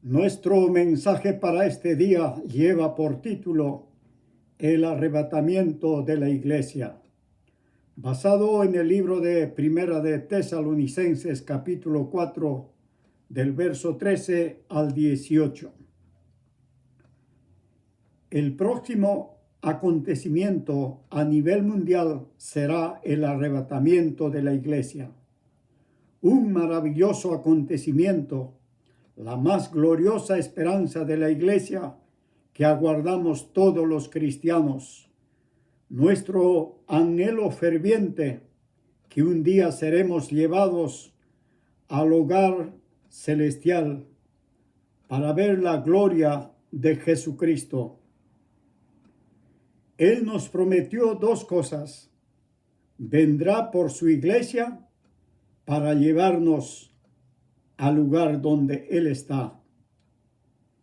Nuestro mensaje para este día lleva por título El arrebatamiento de la iglesia, basado en el libro de Primera de Tesalonicenses, capítulo 4, del verso 13 al 18. El próximo acontecimiento a nivel mundial será el arrebatamiento de la iglesia. Un maravilloso acontecimiento, la más gloriosa esperanza de la iglesia que aguardamos todos los cristianos. Nuestro anhelo ferviente que un día seremos llevados al hogar celestial para ver la gloria de Jesucristo. Él nos prometió dos cosas: vendrá por su iglesia para llevarnos al lugar donde Él está.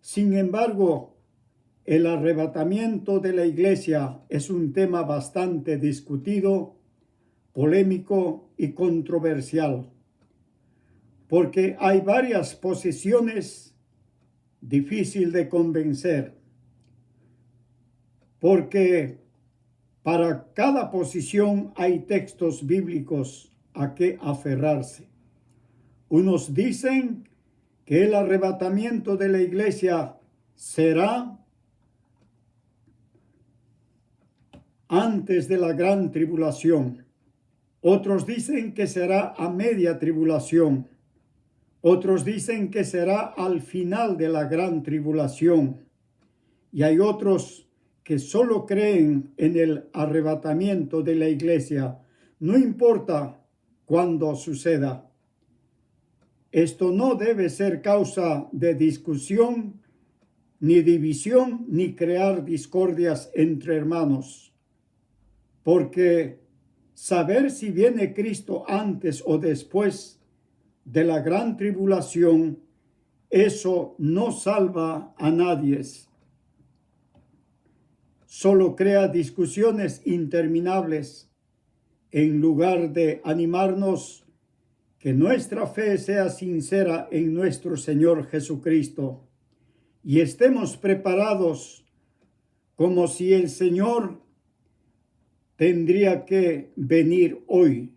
Sin embargo, el arrebatamiento de la iglesia es un tema bastante discutido, polémico y controversial, porque hay varias posiciones difíciles de convencer, porque para cada posición hay textos bíblicos a que aferrarse. Unos dicen que el arrebatamiento de la iglesia será antes de la gran tribulación. Otros dicen que será a media tribulación. Otros dicen que será al final de la gran tribulación. Y hay otros que solo creen en el arrebatamiento de la iglesia, no importa cuándo suceda. Esto no debe ser causa de discusión, ni división, ni crear discordias entre hermanos. Porque saber si viene Cristo antes o después de la gran tribulación, eso no salva a nadie. Solo crea discusiones interminables en lugar de animarnos que nuestra fe sea sincera en nuestro Señor Jesucristo y estemos preparados como si el Señor tendría que venir hoy.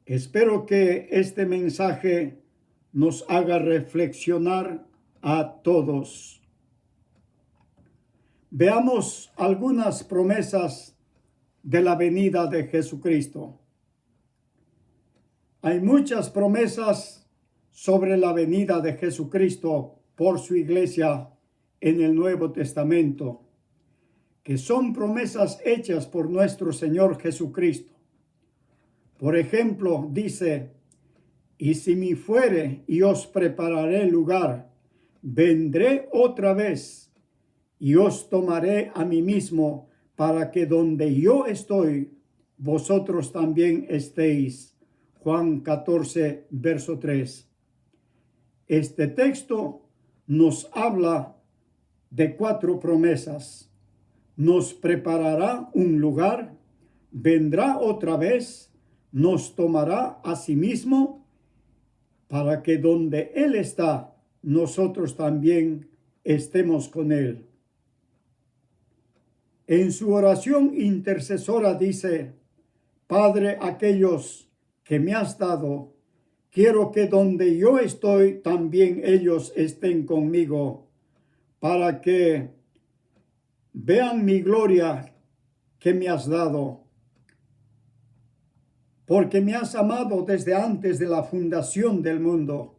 Espero que este mensaje nos haga reflexionar a todos. Veamos algunas promesas de la venida de Jesucristo. Hay muchas promesas sobre la venida de Jesucristo por su iglesia en el Nuevo Testamento, que son promesas hechas por nuestro Señor Jesucristo. Por ejemplo, dice: y si me fuere y os prepararé lugar, vendré otra vez y os tomaré a mí mismo, para que donde yo estoy, vosotros también estéis. Juan 14, verso 3. Este texto nos habla de 4 promesas. Nos preparará un lugar, vendrá otra vez, nos tomará a sí mismo, para que donde Él está, nosotros también estemos con Él. En su oración intercesora dice: Padre, aquellos que me has dado, quiero que donde yo estoy, también ellos estén conmigo, para que vean mi gloria que me has dado, porque me has amado desde antes de la fundación del mundo.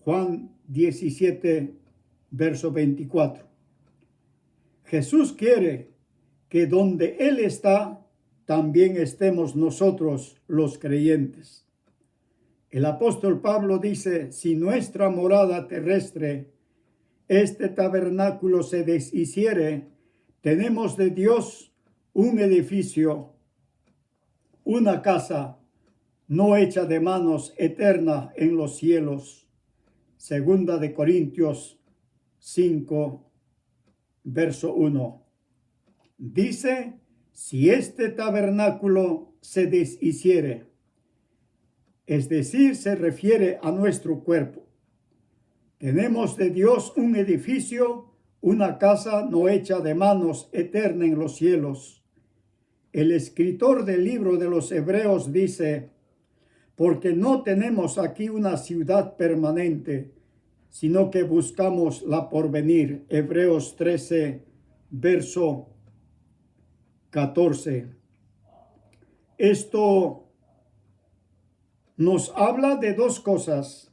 Juan 17, verso 24. Jesús quiere que donde Él está, también estemos nosotros los creyentes. El apóstol Pablo dice: si nuestra morada terrestre, este tabernáculo, se deshiciere, tenemos de Dios un edificio, una casa no hecha de manos, eterna en los cielos. Segunda de Corintios 5, verso 1. Dice: si este tabernáculo se deshiciere, es decir, se refiere a nuestro cuerpo, Tenemos de Dios un edificio, una casa no hecha de manos, eterna en los cielos. El escritor del libro de los Hebreos dice: porque no tenemos aquí una ciudad permanente, sino que buscamos la porvenir. Hebreos 13, verso 14. Esto nos habla de dos cosas.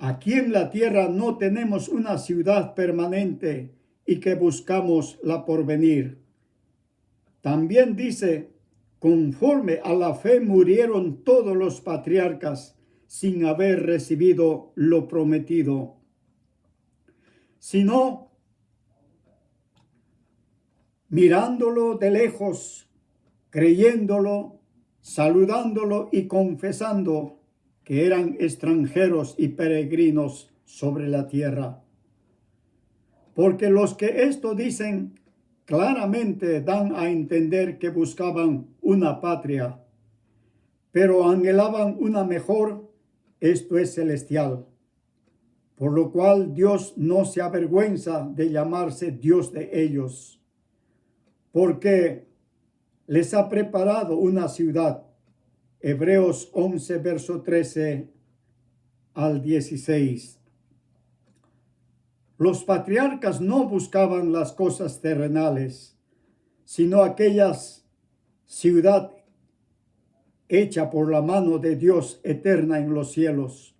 Aquí en la tierra no tenemos una ciudad permanente y que buscamos la porvenir. También dice: conforme a la fe murieron todos los patriarcas sin haber recibido lo prometido, sino mirándolo de lejos, creyéndolo, saludándolo y confesando que eran extranjeros y peregrinos sobre la tierra. Porque los que esto dicen claramente dan a entender que buscaban una patria, pero anhelaban una mejor, esto es celestial. Por lo cual Dios no se avergüenza de llamarse Dios de ellos, porque les ha preparado una ciudad. Hebreos 11, verso 13 al 16. Los patriarcas no buscaban las cosas terrenales, sino aquella ciudad hecha por la mano de Dios eterna en los cielos.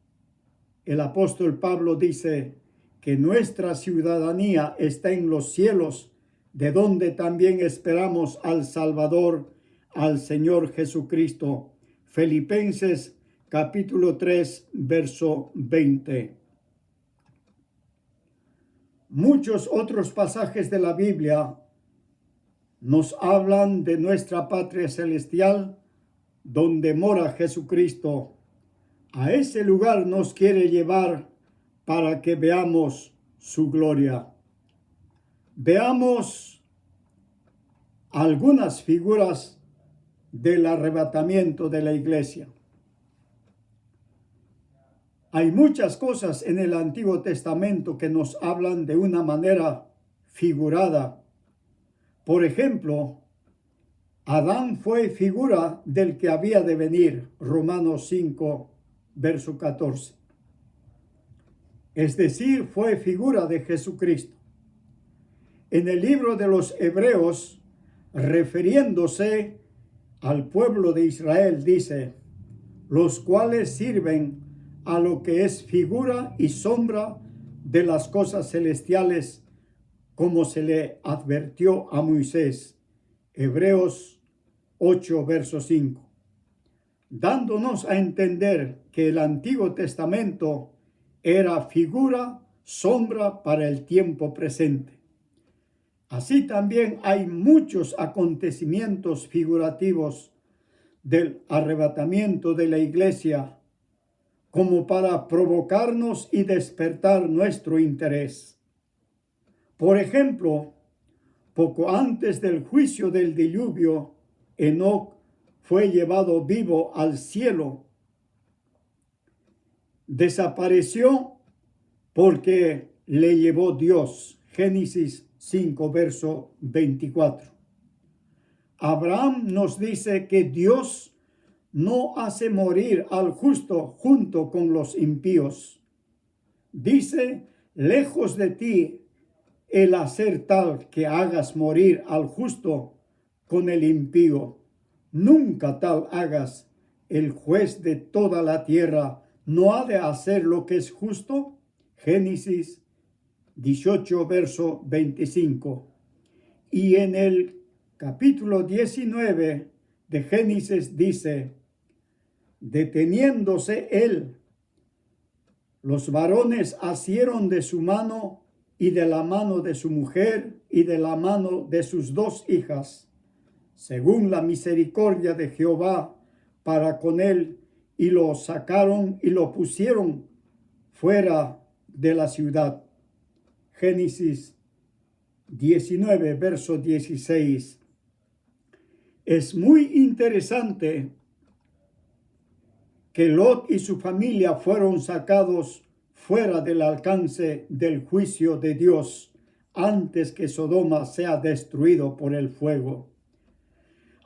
El apóstol Pablo dice que nuestra ciudadanía está en los cielos, de donde también esperamos al Salvador, al Señor Jesucristo. Filipenses capítulo 3, verso 20. Muchos otros pasajes de la Biblia nos hablan de nuestra patria celestial, donde mora Jesucristo. A ese lugar nos quiere llevar para que veamos su gloria. Veamos algunas figuras del arrebatamiento de la iglesia. Hay muchas cosas en el Antiguo Testamento que nos hablan de una manera figurada. Por ejemplo, Adán fue figura del que había de venir, Romanos 5, verso 14. Es decir, fue figura de Jesucristo. En el libro de los Hebreos, refiriéndose al pueblo de Israel, dice: los cuales sirven a lo que es figura y sombra de las cosas celestiales, como se le advirtió a Moisés. Hebreos 8, verso 5. Dándonos a entender que el Antiguo Testamento era figura, sombra para el tiempo presente. Así también hay muchos acontecimientos figurativos del arrebatamiento de la iglesia, como para provocarnos y despertar nuestro interés. Por ejemplo, poco antes del juicio del diluvio, Enoc fue llevado vivo al cielo. Desapareció porque le llevó Dios. Génesis 5, verso 24. Abraham nos dice que Dios no hace morir al justo junto con los impíos. Dice: lejos de ti el hacer tal que hagas morir al justo con el impío. Nunca tal hagas. El juez de toda la tierra no ha de hacer lo que es justo. Génesis 18, verso 25. Y en el capítulo 19 de Génesis dice: deteniéndose él, los varones asieron de su mano y de la mano de su mujer y de la mano de sus dos hijas, según la misericordia de Jehová para con él, y lo sacaron y lo pusieron fuera de la ciudad. Génesis 19, verso 16. Es muy interesante que Lot y su familia fueron sacados fuera del alcance del juicio de Dios antes que Sodoma sea destruido por el fuego.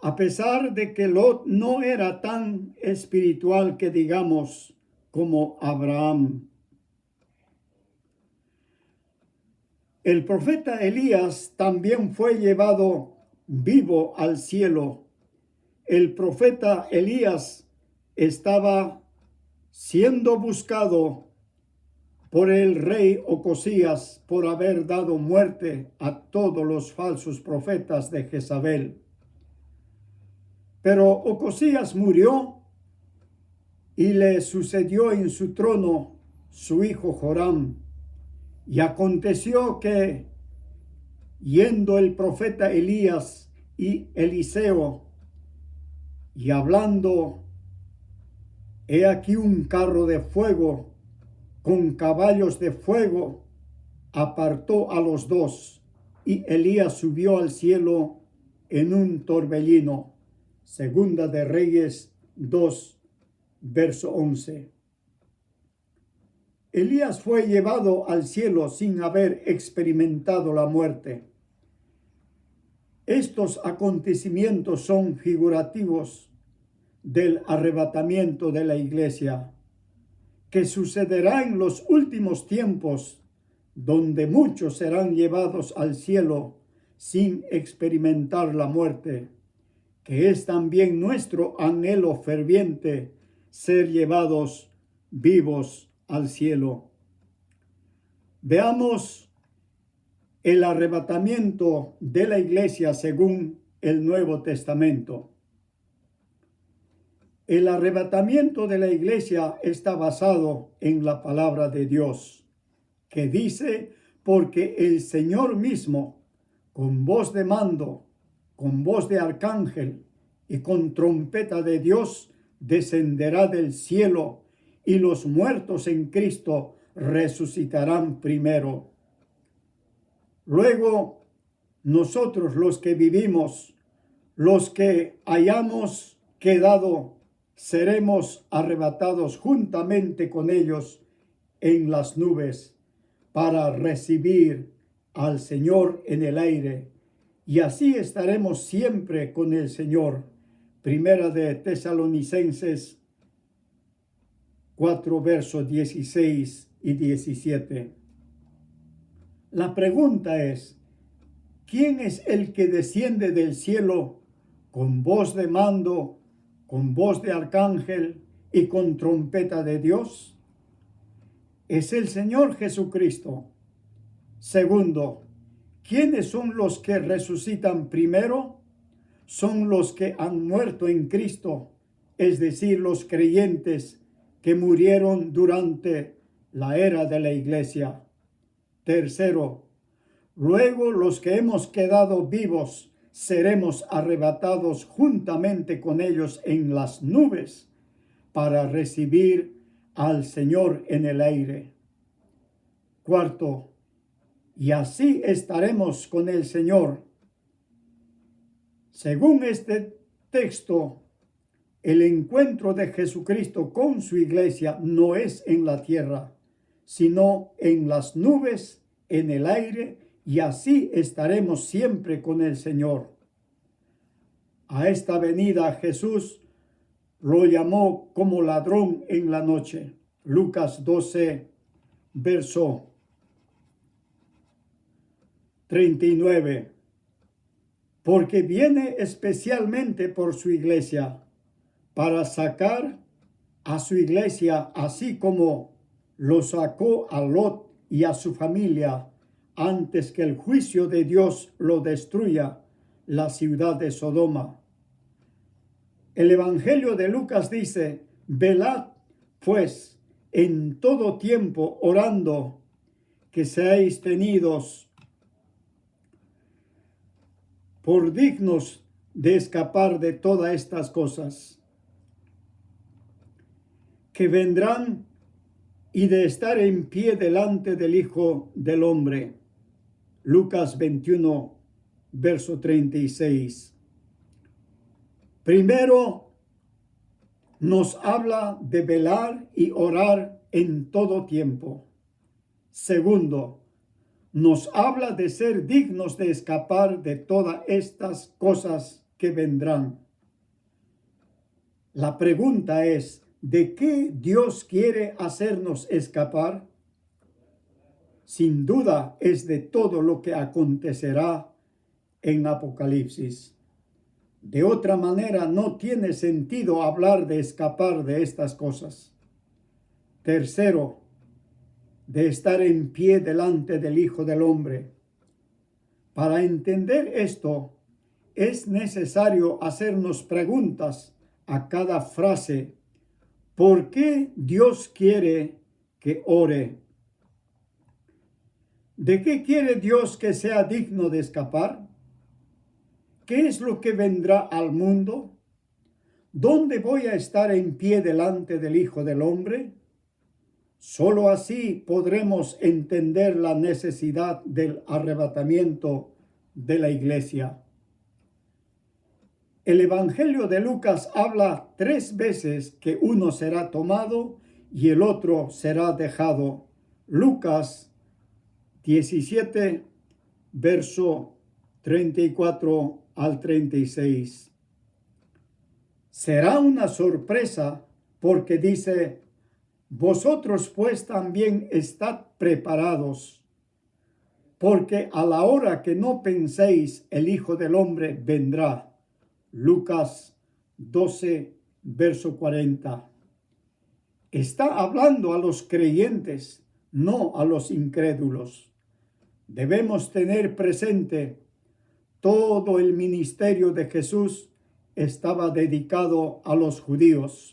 A pesar de que Lot no era tan espiritual que digamos como Abraham. El profeta Elías también fue llevado vivo al cielo. El profeta Elías estaba siendo buscado por el rey Ocosías por haber dado muerte a todos los falsos profetas de Jezabel. Pero Ocosías murió y le sucedió en su trono su hijo Joram. Y aconteció que, yendo el profeta Elías y Eliseo, y hablando, he aquí un carro de fuego con caballos de fuego, apartó a los dos, y Elías subió al cielo en un torbellino. Segunda de Reyes 2, verso 11. Elías fue llevado al cielo sin haber experimentado la muerte. Estos acontecimientos son figurativos del arrebatamiento de la iglesia, que sucederá en los últimos tiempos, donde muchos serán llevados al cielo sin experimentar la muerte, que es también nuestro anhelo ferviente, ser llevados vivos al cielo. Veamos el arrebatamiento de la iglesia según el Nuevo Testamento. El arrebatamiento de la iglesia está basado en la palabra de Dios, que dice: porque el Señor mismo, con voz de mando, con voz de arcángel y con trompeta de Dios, descenderá del cielo, y los muertos en Cristo resucitarán primero. Luego, nosotros los que vivimos, los que hayamos quedado, seremos arrebatados juntamente con ellos en las nubes para recibir al Señor en el aire, y así estaremos siempre con el Señor. Primera de Tesalonicenses 4, versos 16 y 17. La pregunta es: ¿quién es el que desciende del cielo con voz de mando, con voz de arcángel y con trompeta de Dios? Es el Señor Jesucristo. Segundo, ¿quiénes son los que resucitan primero? Son los que han muerto en Cristo, es decir, los creyentes que murieron durante la era de la iglesia. Tercero, luego los que hemos quedado vivos seremos arrebatados juntamente con ellos en las nubes para recibir al Señor en el aire. Cuarto, y así estaremos con el Señor. Según este texto, el encuentro de Jesucristo con su iglesia no es en la tierra, sino en las nubes, en el aire, y así estaremos siempre con el Señor. A esta venida Jesús lo llamó como ladrón en la noche. Lucas 12, verso 39. Porque viene especialmente por su iglesia, para sacar a su iglesia, así como lo sacó a Lot y a su familia, antes que el juicio de Dios lo destruya, la ciudad de Sodoma. El Evangelio de Lucas dice: velad, pues, en todo tiempo orando, que seáis tenidos por dignos de escapar de todas estas cosas que vendrán y de estar en pie delante del Hijo del Hombre. Lucas 21, verso 36. Primero nos habla de velar y orar en todo tiempo. Segundo, nos habla de ser dignos de escapar de todas estas cosas que vendrán. La pregunta es, ¿de qué Dios quiere hacernos escapar? Sin duda es de todo lo que acontecerá en Apocalipsis. De otra manera, no tiene sentido hablar de escapar de estas cosas. Tercero, de estar en pie delante del Hijo del Hombre. Para entender esto, es necesario hacernos preguntas a cada frase. ¿Por qué Dios quiere que ore? ¿De qué quiere Dios que sea digno de escapar? ¿Qué es lo que vendrá al mundo? ¿Dónde voy a estar en pie delante del Hijo del Hombre? Solo así podremos entender la necesidad del arrebatamiento de la iglesia. El Evangelio de Lucas habla 3 veces que uno será tomado y el otro será dejado. Lucas 17, verso 34 al 36. Será una sorpresa porque dice: vosotros pues también estad preparados, porque a la hora que no penséis el Hijo del Hombre vendrá. Lucas 12, verso 40. Está hablando a los creyentes, no a los incrédulos. Debemos tener presente, todo el ministerio de Jesús estaba dedicado a los judíos.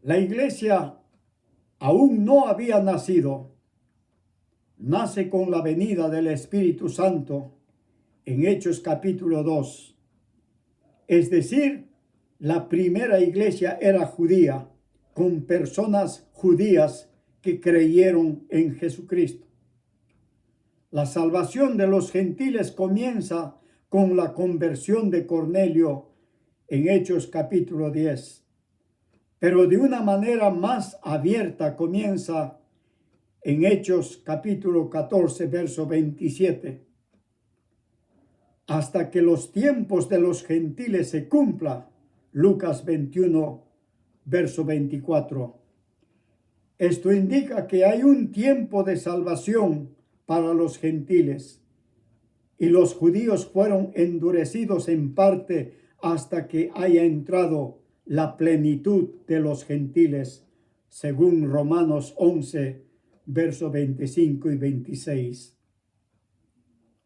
La iglesia aún no había nacido. Nace con la venida del Espíritu Santo en Hechos capítulo 2. Es decir, la primera iglesia era judía, con personas judías que creyeron en Jesucristo. La salvación de los gentiles comienza con la conversión de Cornelio en Hechos capítulo 10. Pero de una manera más abierta comienza en Hechos capítulo 14, verso 27. Hasta que los tiempos de los gentiles se cumpla. Lucas 21, verso 24. Esto indica que hay un tiempo de salvación para los gentiles, y los judíos fueron endurecidos en parte hasta que haya entrado la plenitud de los gentiles, según Romanos 11, verso 25 y 26.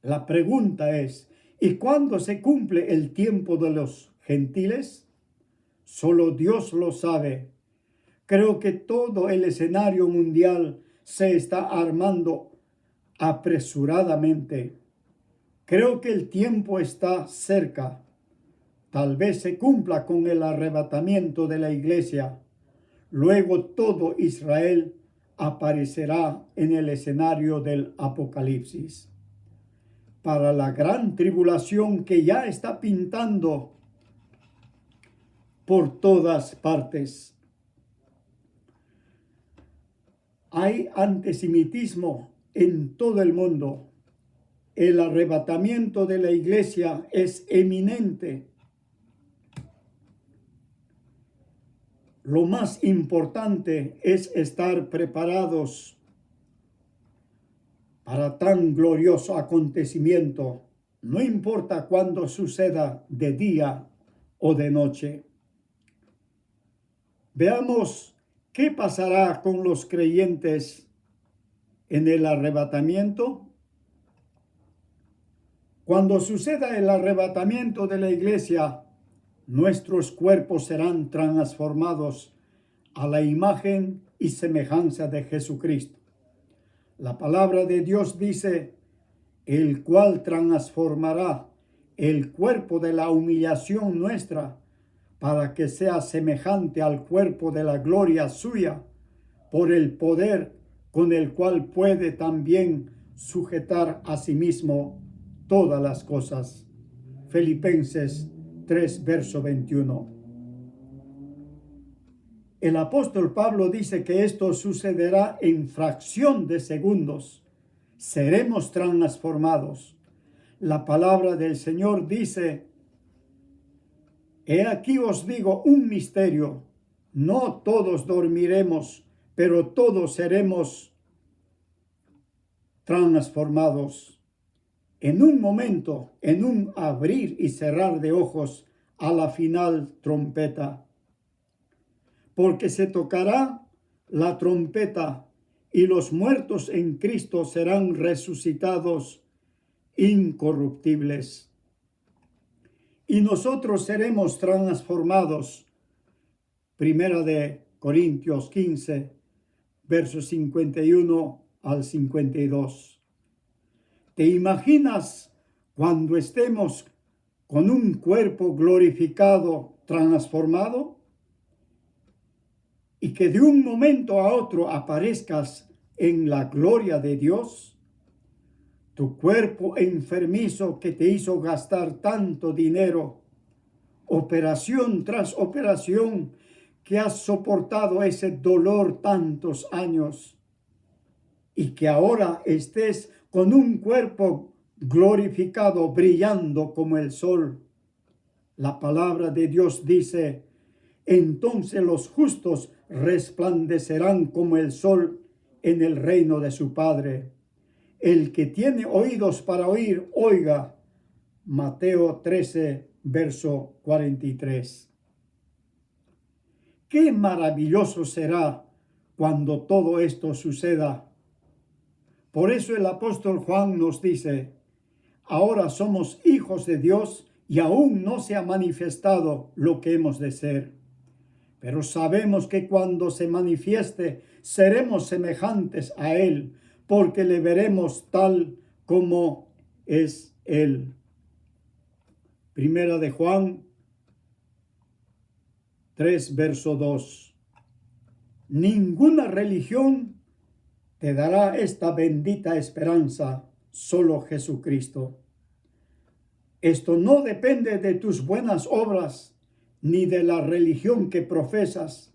La pregunta es, ¿y cuándo se cumple el tiempo de los gentiles? Solo Dios lo sabe. Creo que todo el escenario mundial se está armando apresuradamente. Creo que el tiempo está cerca. Tal vez se cumpla con el arrebatamiento de la iglesia. Luego todo Israel aparecerá en el escenario del Apocalipsis. Para la gran tribulación que ya está pintando por todas partes. Hay antisemitismo en todo el mundo. El arrebatamiento de la iglesia es eminente. Lo más importante es estar preparados para tan glorioso acontecimiento, no importa cuándo suceda, de día o de noche. Veamos qué pasará con los creyentes en el arrebatamiento. Cuando suceda el arrebatamiento de la iglesia, nuestros cuerpos serán transformados a la imagen y semejanza de Jesucristo. La palabra de Dios dice, el cual transformará el cuerpo de la humillación nuestra para que sea semejante al cuerpo de la gloria suya, por el poder con el cual puede también sujetar a sí mismo todas las cosas. Filipenses 3, verso 21. El apóstol Pablo dice que esto sucederá en fracción de segundos. Seremos transformados. La palabra del Señor dice: he aquí os digo un misterio. No todos dormiremos, pero todos seremos transformados. En un momento, en un abrir y cerrar de ojos, a la final trompeta. Porque se tocará la trompeta y los muertos en Cristo serán resucitados incorruptibles. Y nosotros seremos transformados. Primera de Corintios 15, versos 51 al 52. ¿Te imaginas cuando estemos con un cuerpo glorificado, transformado? Y que de un momento a otro aparezcas en la gloria de Dios. Tu cuerpo enfermizo que te hizo gastar tanto dinero, operación tras operación, que has soportado ese dolor tantos años, y que ahora estés con un cuerpo glorificado, brillando como el sol. La palabra de Dios dice: entonces los justos resplandecerán como el sol en el reino de su Padre. El que tiene oídos para oír, oiga. Mateo 13, verso 43. Qué maravilloso será cuando todo esto suceda. Por eso el apóstol Juan nos dice: ahora somos hijos de Dios y aún no se ha manifestado lo que hemos de ser. Pero sabemos que cuando se manifieste, seremos semejantes a Él, porque le veremos tal como es Él. Primera de Juan 3, verso 2. Ninguna religión te dará esta bendita esperanza, solo Jesucristo. Esto no depende de tus buenas obras, ni de la religión que profesas,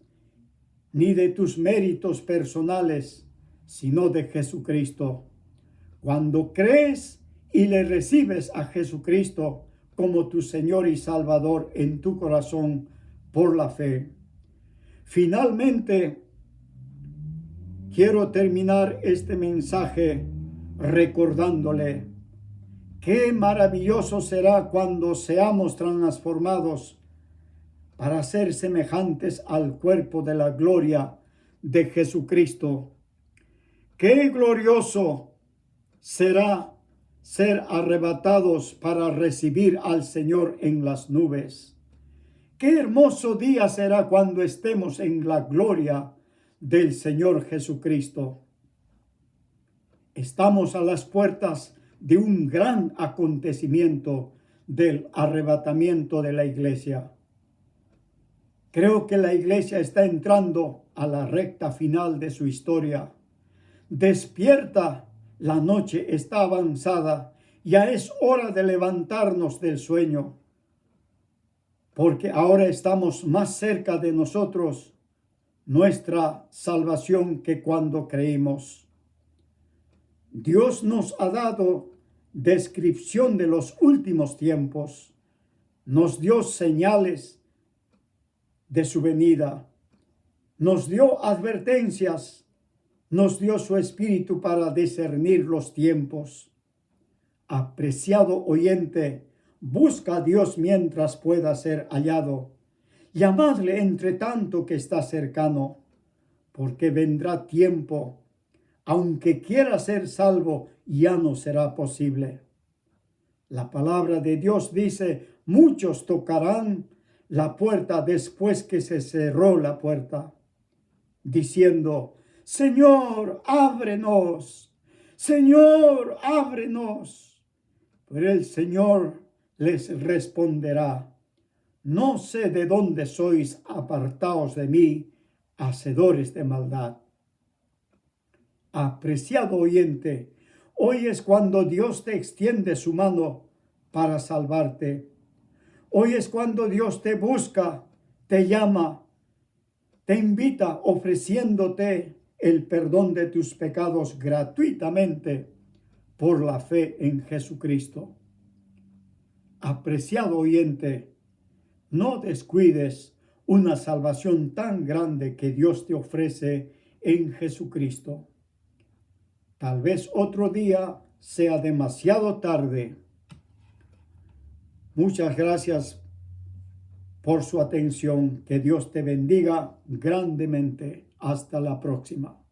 ni de tus méritos personales, sino de Jesucristo. Cuando crees y le recibes a Jesucristo como tu Señor y Salvador en tu corazón por la fe. Finalmente, quiero terminar este mensaje recordándole: qué maravilloso será cuando seamos transformados para ser semejantes al cuerpo de la gloria de Jesucristo. Qué glorioso será ser arrebatados para recibir al Señor en las nubes. Qué hermoso día será cuando estemos en la gloria del Señor Jesucristo. Estamos a las puertas de un gran acontecimiento del arrebatamiento de la iglesia. Creo que la iglesia está entrando a la recta final de su historia. Despierta, la noche está avanzada, ya es hora de levantarnos del sueño, porque ahora estamos más cerca de nosotros nuestra salvación que cuando creímos. Dios nos ha dado descripción de los últimos tiempos, nos dio señales de su venida, nos dio advertencias, nos dio su espíritu para discernir los tiempos. Apreciado oyente, busca a Dios mientras pueda ser hallado. Llamadle entre tanto que está cercano, porque vendrá tiempo, aunque quiera ser salvo, ya no será posible. La palabra de Dios dice: muchos tocarán la puerta después que se cerró la puerta, diciendo: Señor, ábrenos, Señor, ábrenos. Pero el Señor les responderá: no sé de dónde sois, apartaos de mí, hacedores de maldad. Apreciado oyente, hoy es cuando Dios te extiende su mano para salvarte. Hoy es cuando Dios te busca, te llama te invita ofreciéndote el perdón de tus pecados gratuitamente por la fe en Jesucristo. Apreciado oyente, no descuides una salvación tan grande que Dios te ofrece en Jesucristo. Tal vez otro día sea demasiado tarde. Muchas gracias por su atención. Que Dios te bendiga grandemente. Hasta la próxima.